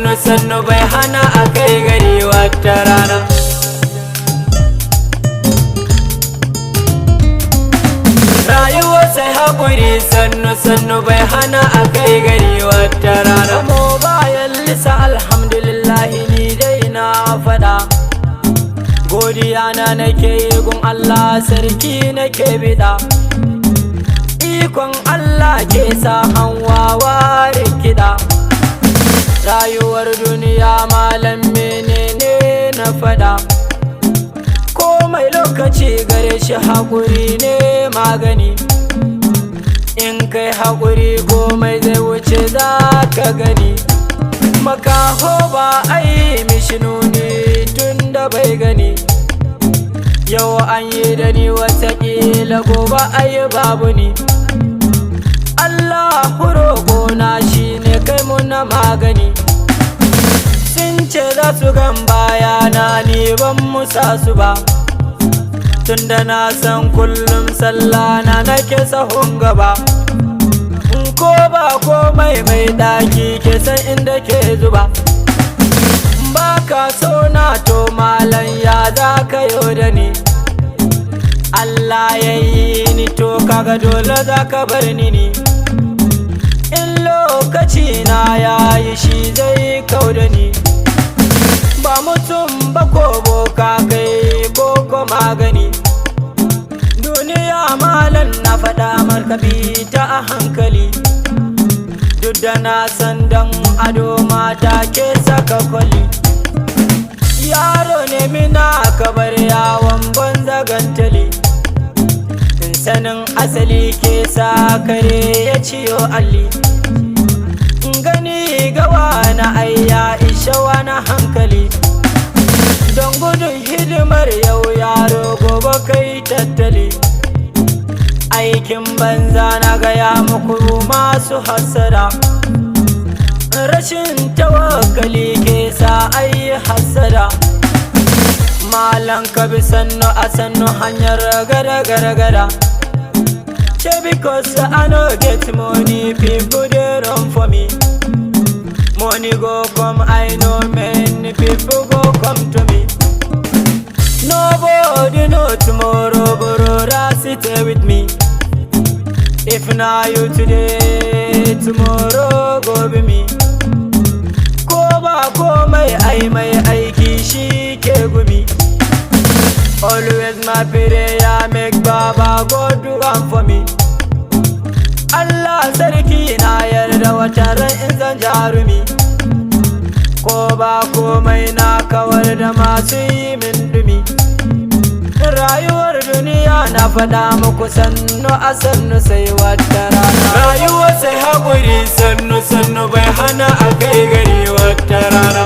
sannu sannu bai hana a kai gari wata rana. Rayuwa sai haƙuri sannu sannu bai hana a kai gari wata rana. Mo bayan lisa alhamdulillahi ni dai na faɗa, godiya na nake yi gun Allah sarki nake bida. Ikon Allah ke sa hanwawa rikida. Rayuwar duniya malam menene na faɗa, komai lokaci gare shi haƙuri ne magani. In kai haƙuri komai zai wuce za ka gani. Makaho ba a yi mishi nuni tun da bai gani. Yau an yi da ni wataƙila gobe a yi babu ni. Allah roƙona shi ne kai muna magani. Sun ce za su gan bayana ni ban musa su ba, tunda na san kullum sallah na nake sahun gaba. Ko ba komai mai ɗaki ke san inda ke zuba. Ba ka so na to malam ya za ka yo da ni. Allah ya yi ni to kaga dole za ka bar ni. In lokaci na ya yi shi zai kau da ni. Ba mutum ba ko boka kai ko magani. Duniya malam na faɗa marka bi ta a hankali. Duk da na san dan ado mata ke saka kwali. Yaro ne mina ka bar yawon banza gantali. Sanin asali ke sa kare ya ciyo alli. Gani gawa na ayya isha wani hankali. Don gudun hidimar yau yaro gobe kai tattali. Aikin banza na gaya muku masu hasara. Rashin tawakkali ke sa ayi hasara. Malam ka bi sannu a sannu hanyar gara. Because I no get money, people they run for me. Money go come, I know many people go come to me. Nobody know tomorrow, brother, sit with me. If not you today, tomorrow go be me. Ko ba komai ai mai aiki shi ke gumi. Always my prayer make Baba God do one for me. Allah sarki na yarda wata ran in zan jarumi. Ko ba komai na kawar da masu yi min dumi. Rayuwar duniya na faɗa muku sannu a sannu sai wata rana. Rayuwa sai haƙuri sannu sannu bai hana a kai gari wata rana.